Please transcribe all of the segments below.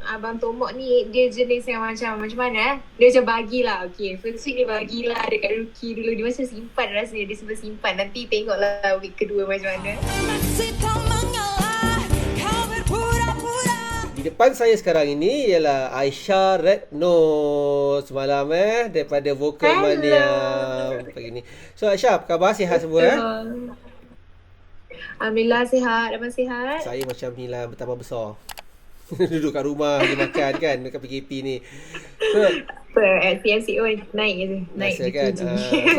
Abang Tomok ni dia jenis yang macam mana dia macam bagilah. Okay, first week dia bagilah dekat rookie dulu. Dia macam simpan rasanya. Dia sempat simpan. Nanti tengoklah week kedua macam mana. Di depan saya sekarang ini ialah Aisyah Retno semalam daripada Vocal Mania pagi ni. So Aisyah, apa khabar? Sihat semua Alhamdulillah sihat. Abang sihat? Saya macam ni lah, bertambah besar. Duduk kat rumah dia makan kan dekat PKP ni. So FCMCO naik je. Naik kan. So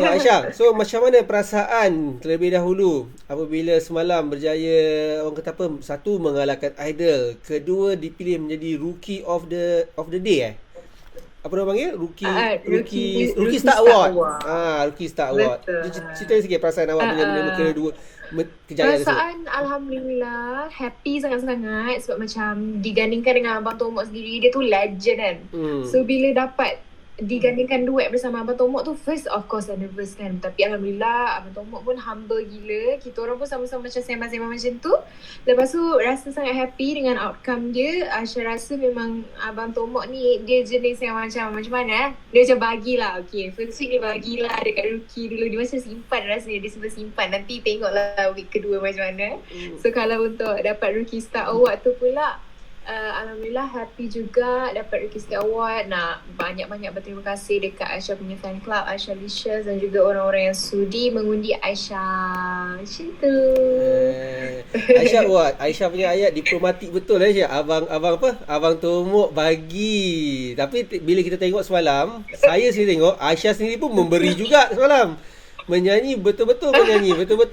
Aisyah, so macam mana perasaan terlebih dahulu apabila semalam berjaya, orang kata apa, satu mengalahkan Idol, kedua dipilih menjadi Rookie of the Day apa nama panggil? Rookie Star Award. Rookie Star Award. Cerita sikit perasaan awak bila kedua kejayaan perasaan tersebut. Alhamdulillah happy sangat-sangat sebab macam digandingkan dengan Abang Tomok sendiri, dia tu legend kan. So bila dapat digandingkan duet bersama Abang Tomok tu, first of course nervous kan, tapi Alhamdulillah Abang Tomok pun humble gila. Kita orang pun sama-sama macam sembang-sembang macam tu. Lepas tu rasa sangat happy dengan outcome dia. Aisyah rasa memang Abang Tomok ni dia jenis yang macam mana dia macam bagilah. Okay, first week dia bagilah dekat rookie dulu. Dia macam simpan rasanya. Dia sempat simpan. Nanti tengoklah week kedua macam mana. So kalau untuk dapat Rookie Star Award tu pula, Alhamdulillah happy juga dapat Rookie Star Award. Nak banyak-banyak berterima kasih dekat Aisyah punya fan club, Aisyah Licious, dan juga orang-orang yang sudi mengundi Aisyah. Macam tu. Aisyah punya ayat diplomatik betul Aisyah. Abang Tomok bagi. Tapi bila kita tengok semalam, saya sendiri tengok Aisyah sendiri pun memberi juga semalam. Menyanyi betul-betul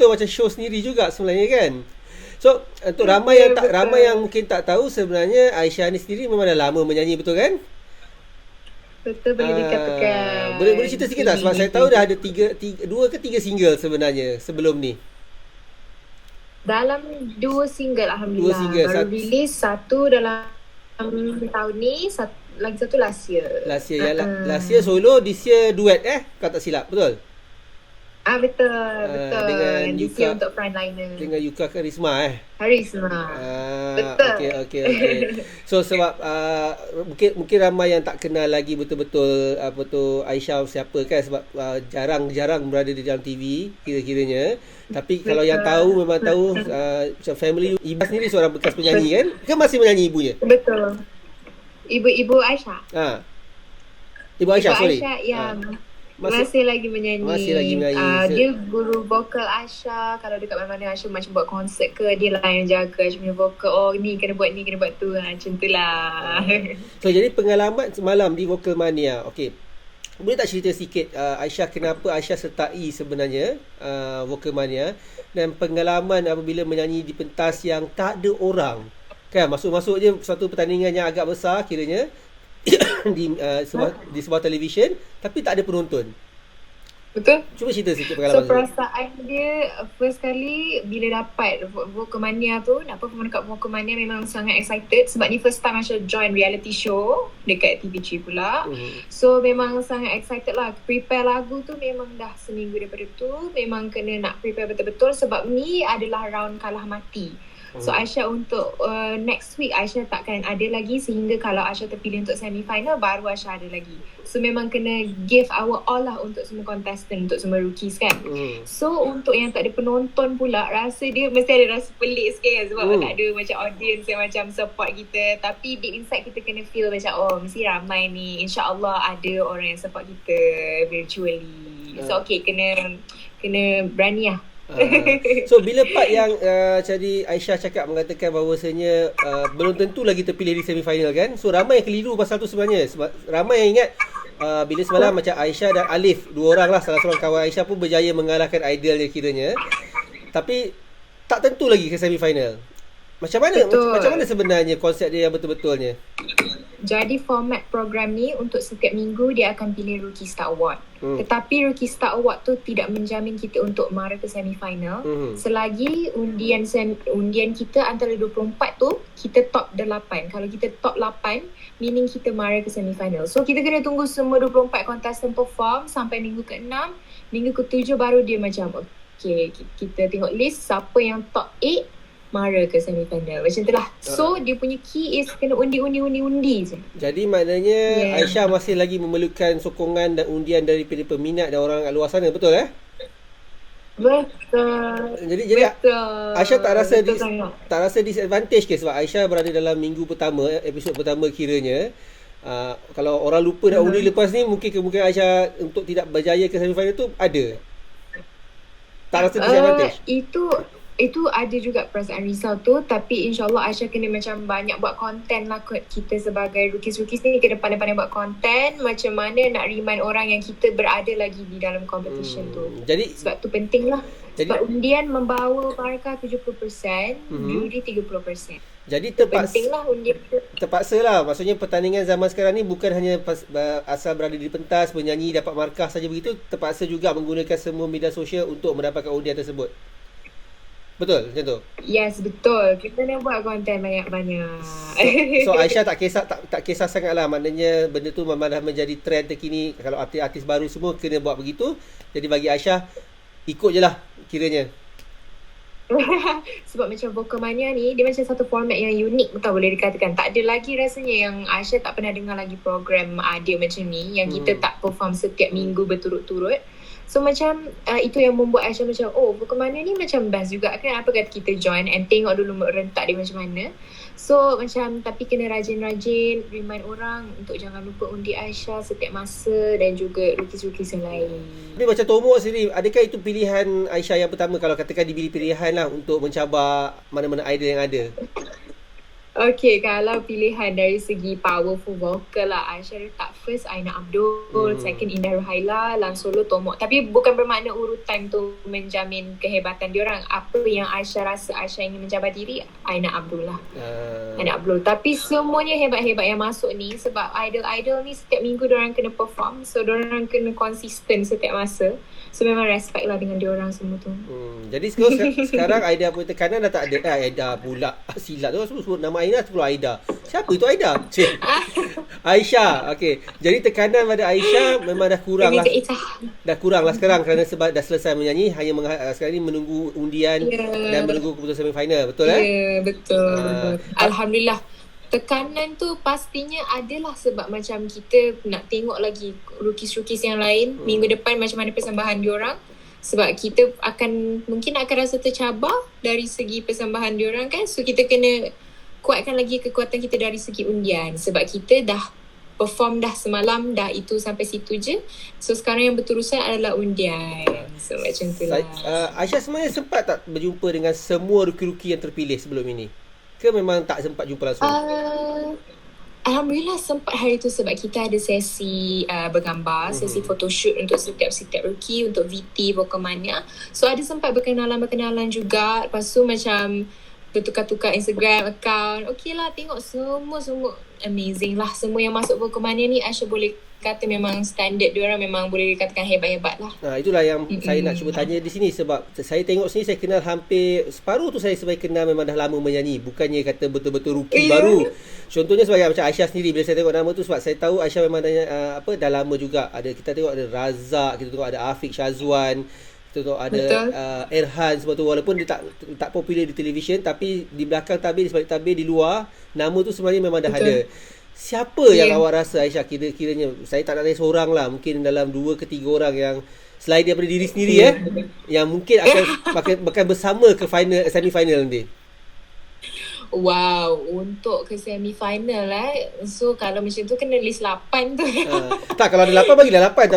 macam show sendiri juga sebenarnya kan. So untuk ramai yang mungkin tak tahu, sebenarnya Aisyah ni sendiri memang dah lama menyanyi, betul kan? Betul, boleh dikatakan. Boleh cerita sikit tak? Sebab saya tahu dah ada 2 ke 3 single sebenarnya sebelum ni. Dalam 2 single Alhamdulillah. 2 single. Baru release satu dalam tahun ni, lagi satu last year. Last year solo, this year duet kalau tak silap, betul? Betul. Dengan Yuka untuk frontliner. Dengan Yuka Karisma Karisma. Betul. Okay. So sebab mungkin ramai yang tak kenal lagi betul-betul apa tu Aisyah siapa kan, sebab jarang berada di dalam TV kira-kiranya. Tapi betul. Kalau yang tahu memang tahu, macam family ibu sendiri seorang bekas penyanyi kan masih menyanyi ibunya. Betul. Ibu Aisyah. Ibu Aisyah, sorry. Aisyah yang masih lagi menyanyi. Dia guru vokal Aisyah. Kalau dekat mana-mana Aisyah macam buat konsert ke, dia lah yang jaga Aisyah punya vokal. Oh, ni kena buat ni, kena buat tu. Macam tu lah. So jadi pengalaman semalam di Vocal Mania, okay, boleh tak cerita sikit Aisyah, kenapa Aisyah sertai sebenarnya Vocal Mania, dan pengalaman apabila menyanyi di pentas yang tak ada orang kan, masuk je satu pertandingan yang agak besar kiranya di sebuah televisyen tapi tak ada penonton. Betul. Cuba cerita sikit pengalaman. So perasaan dia first kali bila dapat Vocal Mania tu, nak perform dekat Vocal Mania, memang sangat excited sebab ni first time Aisyah join reality show dekat TV3 pula. So memang sangat excited lah. Prepare lagu tu memang dah seminggu daripada tu, memang kena nak prepare betul-betul sebab ni adalah round kalah mati. So Aisyah untuk next week Aisyah takkan ada lagi, sehingga kalau Aisyah terpilih untuk semi-final baru Aisyah ada lagi. So memang kena give our all lah untuk semua contestant, untuk semua rookies kan. So untuk yang tak ada penonton pula, rasa dia mesti ada rasa pelik sikit kan, sebab tak ada macam audience yang macam support kita. Tapi deep inside kita kena feel macam mesti ramai ni, InsyaAllah ada orang yang support kita virtually. So okay, kena berani lah. So bila part yang tadi Aisyah cakap mengatakan bahawasanya belum tentu lagi terpilih di semifinal kan, so ramai yang keliru pasal tu sebenarnya. Sebab ramai yang ingat bila semalam macam Aisyah dan Alif, 2 orang lah, salah seorang kawan Aisyah pun berjaya mengalahkan idol dia kiranya, tapi tak tentu lagi ke semifinal. Macam mana sebenarnya konsep dia yang betul-betulnya? Jadi format program ni untuk setiap minggu dia akan pilih Rookie Star Award. Tetapi Rookie Star Award tu tidak menjamin kita untuk mara ke semifinal. Selagi undian kita antara 24 tu, kita top 8. Kalau kita top 8, meaning kita mara ke semifinal. So kita kena tunggu semua 24 contestant perform sampai minggu ke-6. Minggu ke-7 baru dia macam okay, kita tengok list siapa yang top 8. mara ke semi-final. Macam tu lah. So dia punya key is kena undi je. Jadi maknanya Aisyah masih lagi memerlukan sokongan dan undian daripada peminat dan orang kat luar sana, betul Betul. Jadi Aisyah tak rasa disadvantage ke sebab Aisyah berada dalam minggu pertama, episod pertama kiranya. Kalau orang lupa nak undi lepas ni, mungkin kemungkinan Aisyah untuk tidak berjaya ke semi-final tu ada. Tak rasa disadvantage? Itu ada juga perasaan risau tu, tapi insyaAllah Aisyah kena macam banyak buat konten lah kot. Kita sebagai rookies ni kena pandai-pandai buat konten macam mana nak remind orang yang kita berada lagi di dalam competition tu. Jadi sebab tu penting lah. Sebab undian membawa markah 70%, juri 30%. Jadi penting lah undian tu. Terpaksa lah. Maksudnya pertandingan zaman sekarang ni bukan hanya asal berada di pentas, menyanyi, dapat markah saja begitu. Terpaksa juga menggunakan semua media sosial untuk mendapatkan undian tersebut. Betul macam tu? Yes, betul. Kita nak buat konten banyak-banyak. So Aisyah tak kisah sangat lah. Maknanya benda tu memang dah menjadi trend terkini. Kalau artis-artis baru semua kena buat begitu. Jadi bagi Aisyah, ikut je lah kiranya. Sebab macam Vocalmania ni, dia macam satu format yang unik, betul boleh dikatakan. Tak ada lagi rasanya yang Aisyah tak pernah dengar lagi program ada macam ni, yang kita tak perform setiap minggu berturut-turut. So macam itu yang membuat Aisyah macam Vocalmania ni macam best juga kan, apa kata kita join and tengok dulu rentak dia macam mana. So macam tapi kena rajin-rajin remind orang untuk jangan lupa undi Aisyah setiap masa dan juga rookies-rookies yang lain. Tapi macam Tomok sendiri, adakah itu pilihan Aisyah yang pertama kalau katakan diberi pilihan lah untuk mencabar mana-mana idol yang ada? Okay, kalau pilihan dari segi powerful vocal lah, Aisyah letak first Aina Abdul, second Indah Ruhaila, Lan Solo, Tomok. Tapi bukan bermakna urutan tu menjamin kehebatan diorang. Apa yang Aisyah rasa Aisyah ingin mencabar diri, Aina Abdul lah. Aina Abdul. Tapi semuanya hebat-hebat yang masuk ni, sebab idol-idol ni setiap minggu diorang kena perform. So diorang kena konsisten setiap masa. So memang respect lah dengan diorang semua tu. Jadi sekarang Aida punya tekanan dah tak ada. Aida pula. Silap tu sebut nama Aina sebelum Aida. Siapa tu Aida? Aisyah. Okey. Jadi tekanan pada Aisyah memang dah kurang lah. Dah kurang lah sekarang kerana sebab dah selesai menyanyi. Hanya sekarang ni menunggu undian dan menunggu keputusan semi-final. Betul betul. Alhamdulillah. Tekanan tu pastinya adalah sebab macam kita nak tengok lagi rookies-rookies yang lain minggu depan macam mana persembahan diorang. Sebab kita mungkin akan rasa tercabar dari segi persembahan diorang kan. So kita kena kuatkan lagi kekuatan kita dari segi undian. Sebab kita dah perform dah semalam, dah itu sampai situ je. So sekarang yang berterusan adalah undian. So macam tu lah. Aisyah sebenarnya sempat tak berjumpa dengan semua rookie-rookie yang terpilih sebelum ini? Ke memang tak sempat jumpa langsung? Alhamdulillah sempat hari tu sebab kita ada sesi bergambar, sesi photoshoot untuk setiap rookie, untuk VT, Vocalmania. So ada sempat berkenalan juga. Lepas tu macam bertukar-tukar Instagram account. Okey lah, tengok semua amazing lah. Semua yang masuk Vocalmania ni Aisyah boleh kata memang standard diorang memang boleh dikatakan hebat-hebat lah. Itulah yang saya nak cuba tanya di sini sebab saya tengok sini saya kenal hampir separuh tu saya sebagai kenal memang dah lama menyanyi, bukannya kata betul-betul rookie baru. Contohnya sebagai macam Aisyah sendiri, bila saya tengok nama tu sebab saya tahu Aisyah memang dah lama juga. Kita tengok ada Razak, kita tengok ada Afiq Syazwan, kita tengok ada Erhan semua tu, walaupun dia tak popular di televisyen tapi di belakang tabir, di sebalik tabir, di luar nama tu sebenarnya memang dah ada. Siapa yang awak rasa Aisyah kiranya, saya tak nak tanya seorang lah, mungkin dalam 2 ke 3 orang yang selain daripada diri sendiri yang mungkin akan bersama ke semi-final nanti? Wow, untuk ke semi-final so kalau macam tu kena list 8 tu. Tak, kalau ada 8 bagilah 8,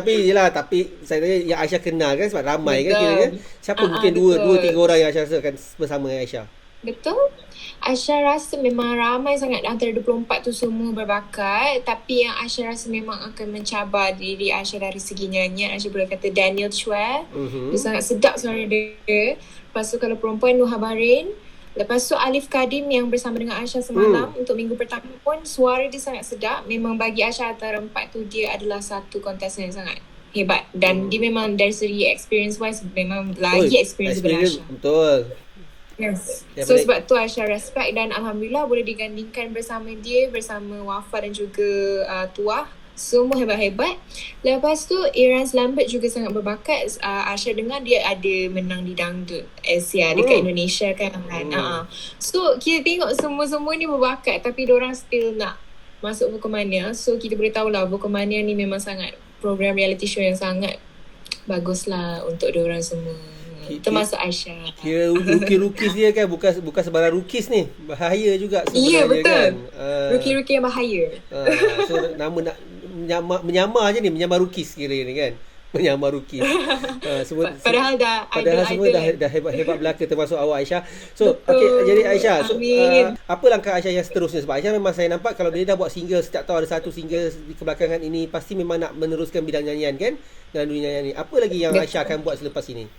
tapi saya tanya yang Aisyah kenal kan sebab ramai kan kiranya. Siapa mungkin 2-3 orang yang Aisyah rasa akan bersama dengan Aisyah? Betul. Aisyah rasa memang ramai sangat antara 24 tu semua berbakat, tapi yang Aisyah rasa memang akan mencabar diri Aisyah dari segi nyanyian, Aisyah boleh kata Daniel Chua. Dia sangat sedap suara dia. Lepas tu kalau perempuan Nuha Barin. Lepas tu Alif Kadim yang bersama dengan Aisyah semalam untuk minggu pertama pun suara dia sangat sedap. Memang bagi Aisyah antara 4 tu dia adalah satu kontestan yang sangat hebat. Dan dia memang dari segi experience wise memang lagi experience daripada Aisyah. Betul. Yes. So sebab tu Aisyah respect dan Alhamdulillah boleh digandingkan bersama dia, bersama Wafa dan juga Tuah. Semua hebat-hebat. Lepas tu Iran Lambert juga sangat berbakat. Asha dengar dia ada menang di Dangdut Asia dekat Indonesia kan. So kita tengok semua-semua ni berbakat tapi diorang still nak masuk Vocalmania. So kita boleh tahulah Vocalmania ni memang sangat program reality show yang sangat bagus lah untuk diorang semua. Termasuk Aisyah. Kira rookie-rookies dia kan bukan sebarang rookies ni. Bahaya juga sebenarnya. Ya, betul kan. Rookie-rookie yang bahaya. So nama nak menyamar je ni, menyamar rookies kira ni kan. Menyamar rookies. Padahal semua dah hebat-hebat belaka termasuk awak Aisyah. So jadi Aisyah, so, apa langkah Aisyah yang seterusnya? Sebab Aisyah memang saya nampak kalau dia dah buat single, setiap tahun ada satu single di kebelakangan ini, pasti memang nak meneruskan bidang nyanyian kan, dalam dunia nyanyian ni. Apa lagi yang Aisyah akan buat selepas ini?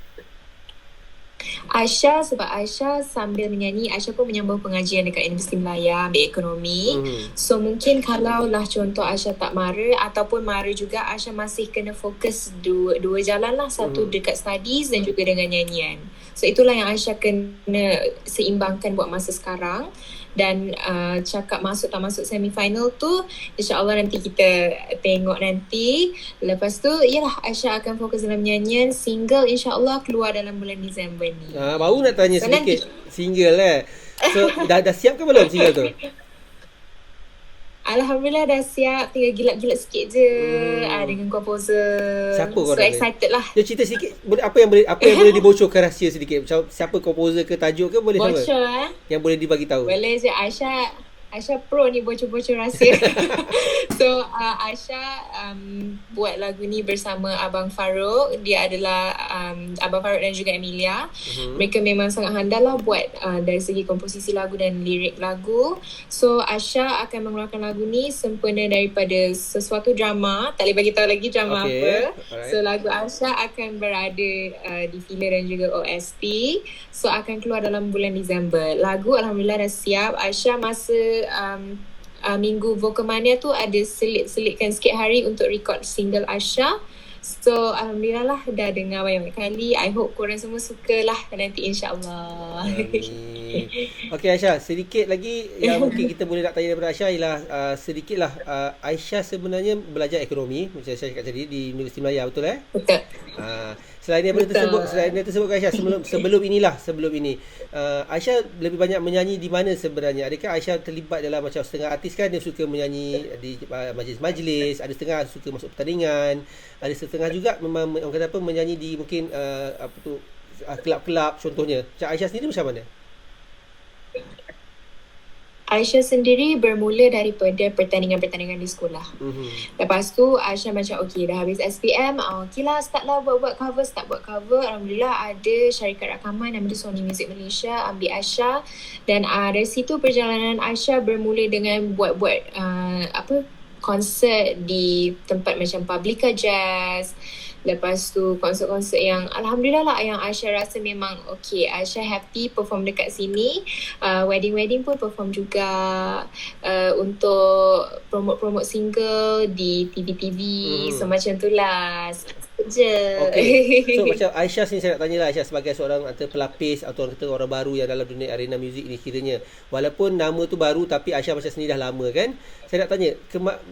Sebab Aisyah sambil menyanyi, Aisyah pun menyambung pengajian dekat Universiti Melaya ambil ekonomi. So mungkin kalau lah contoh Aisyah tak mara ataupun mara juga, Aisyah masih kena fokus dua jalan lah. Satu dekat studies dan juga dengan nyanyian. So itulah yang Aisyah kena seimbangkan buat masa sekarang. Dan cakap masuk tak masuk semifinal tu, insyaAllah nanti kita tengok nanti. Lepas tu yalah, Aisyah akan fokus dalam nyanyian. Single insyaAllah keluar dalam bulan Disember ni. Baru nak tanya sedikit single So dah siap ke belum single tu? Alhamdulillah dah siap, tinggal gilat-gilat sikit je dengan komposer. Siapa kau excited lah. Dia cerita sikit apa yang boleh dibocorkan rahsia sedikit. Macam siapa komposer ke, tajuk ke, boleh bocor sama? Yang boleh dibagi tahu. Boleh je. Aisyah pro ni bocor-bocor rahsia. So Aisyah buat lagu ni bersama Abang Farouk. Dia adalah Abang Farouk dan juga Emilia. Mereka memang sangat handal lah buat dari segi komposisi lagu dan lirik lagu. So Aisyah akan mengeluarkan lagu ni sempena daripada sesuatu drama. Tak boleh bagi tahu lagi drama apa. Alright. So lagu Aisyah akan berada di filler dan juga OST. So akan keluar dalam bulan Disember. Lagu alhamdulillah dah siap. Aisyah masa minggu Vocalmania tu ada selitkan sikit hari untuk record single Aisyah. So alhamdulillah lah dah dengar banyak kali. I hope korang semua sukalah nanti insyaAllah. Okay Aisyah, sedikit lagi yang mungkin kita boleh nak tanya daripada Aisyah ialah sedikitlah Aisyah sebenarnya belajar ekonomi macam saya cakap tadi di Universiti Melaya, betul Betul. Selain daripada tersebut Aisyah, sebelum ini Aisyah lebih banyak menyanyi di mana sebenarnya? Adakah Aisyah terlibat dalam macam setengah artis kan dia suka menyanyi di majlis-majlis, ada setengah suka masuk pertandingan, ada setengah juga memang orang kata apa menyanyi di mungkin kelab-kelab contohnya. Macam Aisyah sendiri macam mana? Aisyah sendiri bermula daripada pertandingan-pertandingan di sekolah. Lepas tu Aisyah macam dah habis SPM, start lah buat cover. Alhamdulillah ada syarikat rakaman nama dia Sony Music Malaysia ambil Aisyah. Dan dari situ perjalanan Aisyah bermula dengan buat konsert di tempat macam Publica Jazz. Lepas tu konsert-konsert yang alhamdulillah lah yang Aisyah rasa memang Aisyah happy perform dekat sini. Wedding-wedding pun perform juga. Untuk promote single di TV-TV. So macam tu lah je. So macam Aisyah sini saya nak tanya lah Aisyah sebagai seorang pelapis atau orang baru yang dalam dunia arena muzik ni kiranya. Walaupun nama tu baru tapi Aisyah macam sendiri dah lama kan. Saya nak tanya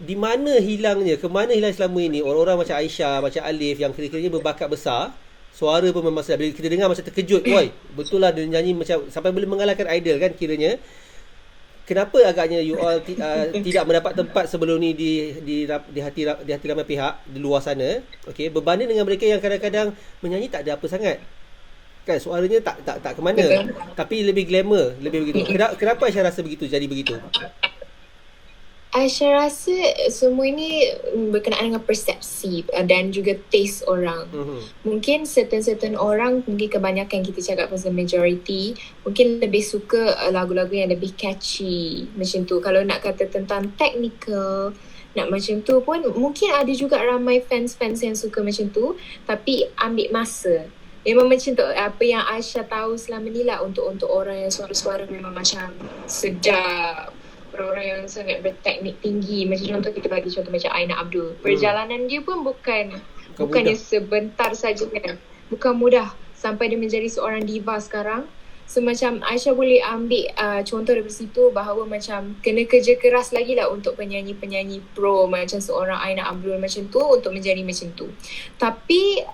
di mana hilangnya, ke mana hilang selama ini orang-orang macam Aisyah, macam Alif yang kira-kiranya berbakat besar. Suara pun memang sedap. Bila kita dengar macam terkejut. Betul lah dia nyanyi macam sampai boleh mengalahkan idol kan kiranya. Kenapa agaknya you all tidak mendapat tempat sebelum ni di hati ramai pihak di luar sana? Berbanding dengan mereka yang kadang-kadang menyanyi tak ada apa sangat. Kan suaranya tak ke mana. Tapi lebih glamour, lebih begitu. Kenapa Aisyah rasa begitu, jadi begitu? Aisyah rasa semua ini berkenaan dengan persepsi dan juga taste orang. Mungkin certain orang, mungkin kebanyakan kita cakap pasal majority, mungkin lebih suka lagu-lagu yang lebih catchy macam tu. Kalau nak kata tentang technical, nak macam tu pun mungkin ada juga ramai fans-fans yang suka macam tu, tapi ambil masa. Memang macam tu apa yang Aisyah tahu selama ni lah untuk orang yang suara-suara memang macam sedap. Orang yang sangat berteknik tinggi. Macam contoh kita bagi contoh macam Aina Abdul. Perjalanan dia pun bukannya sebentar saja kan. Bukan mudah. Sampai dia menjadi seorang diva sekarang. So macam Aisyah boleh ambil contoh dari situ bahawa macam kena kerja keras lagi lah untuk penyanyi-penyanyi pro macam seorang Aina Abdul macam tu untuk menjadi macam tu. Tapi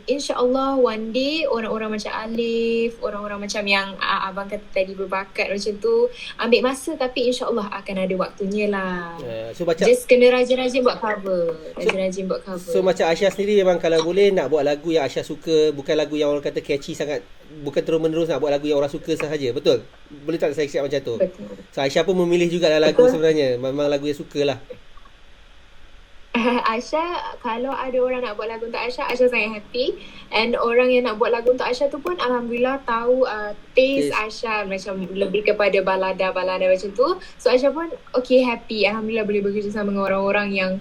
insyaAllah one day orang-orang macam Alif, orang-orang macam yang abang kata tadi berbakat macam tu ambil masa, tapi insyaAllah akan ada waktunya lah. So macam Just kena rajin-rajin buat cover. Rajin-rajin buat cover. So macam Aisyah sendiri memang kalau boleh nak buat lagu yang Aisyah suka, bukan lagu yang orang kata catchy sangat, bukan terus-menerus nak buat lagu yang orang suka sahaja, betul? Boleh tak saya cakap macam tu? Betul. So Aisyah pun memilih jugalah lagu sebenarnya, memang lagu yang suka lah. Aisyah, kalau ada orang nak buat lagu untuk Aisyah sangat happy. And orang yang nak buat lagu untuk Aisyah tu pun Alhamdulillah tahu taste Aisyah macam lebih kepada balada-balada macam tu. So Aisyah pun okay, happy. Alhamdulillah boleh bekerjasama dengan orang-orang yang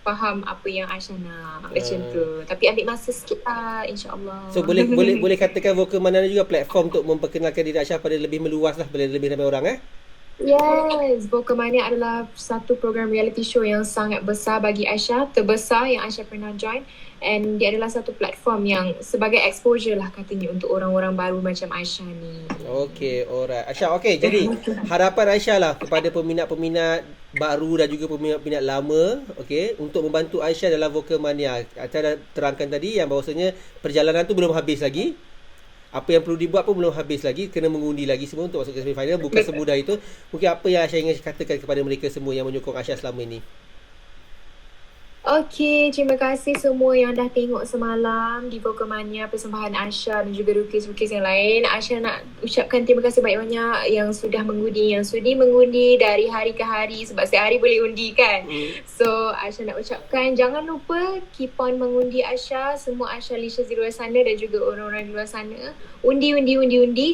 faham apa yang Aisyah nak macam tu. Tapi ambil masa sikit lah, insyaAllah. So boleh katakan Vokal Mania juga platform untuk memperkenalkan diri Aisyah pada lebih meluas lah, pada lebih ramai orang Yes, Vokal Mania adalah satu program reality show yang sangat besar bagi Aisyah, terbesar yang Aisyah pernah join, and dia adalah satu platform yang sebagai exposure lah katanya untuk orang-orang baru macam Aisyah ni. Okay, alright. Aisyah, okay, jadi harapan Aisyah lah kepada peminat-peminat baru dan juga peminat-peminat lama, okay, untuk membantu Aisyah dalam Vokal Mania. Aisyah dah terangkan tadi yang bahawasanya perjalanan tu belum habis lagi. Apa yang perlu dibuat pun belum habis lagi, kena mengundi lagi semua untuk masuk ke semifinal. Bukan semudah itu. Mungkin apa yang Aisyah ingin katakan kepada mereka semua yang menyokong Aisyah selama ini? Okay, terima kasih semua yang dah tengok semalam di Vokal Mania persembahan Aisyah dan juga rukis-rukis yang lain. Aisyah nak ucapkan terima kasih banyak-banyak yang sudah mengundi, yang sudi mengundi dari hari ke hari, sebab setiap hari boleh undi kan. So Aisyah nak ucapkan jangan lupa keep on mengundi Aisyah, semua Aisyah Lisha di luar sana dan juga orang-orang di luar sana. Undi.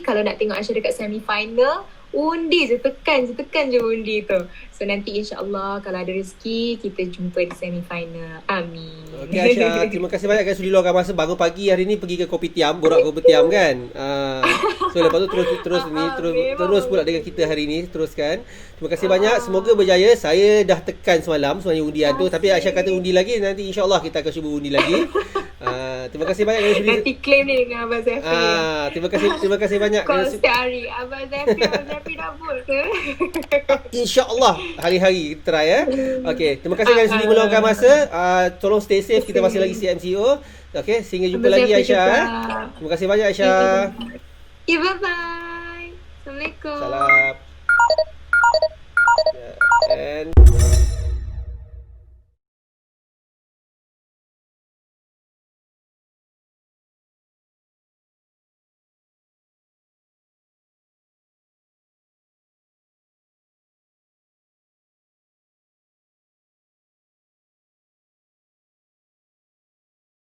Kalau nak tengok Aisyah dekat semi-final, undi je, tekan je undi tu. So nanti insyaAllah kalau ada rezeki kita jumpa di semi-final. Amin. Okay Aisyah, terima kasih banyak kan sudi luangkan masa. Bangun pagi hari ni pergi ke Kopitiam, borak Kopitiam kan. So lepas tu terus pula dengan kita hari ni, teruskan. Terima kasih banyak, semoga berjaya. Saya dah tekan semalam sebenarnya undian tu, tapi Aisyah kata undi lagi, nanti insyaAllah kita akan cuba undi lagi. Terima kasih banyak kerana sudi. Nanti claim ni dengan Abang Zafri. Terima kasih banyak kerana setiap hari Abang Zafri dah vote ke? InsyaAllah hari-hari kita try Okay, terima kasih kerana sudi meluangkan masa. Tolong stay safe, kita masih lagi CMCO. Okay, sehingga jumpa lagi Aisyah. Terima kasih banyak Aisyah. Okay, bye-bye. Assalamualaikum. Salam. And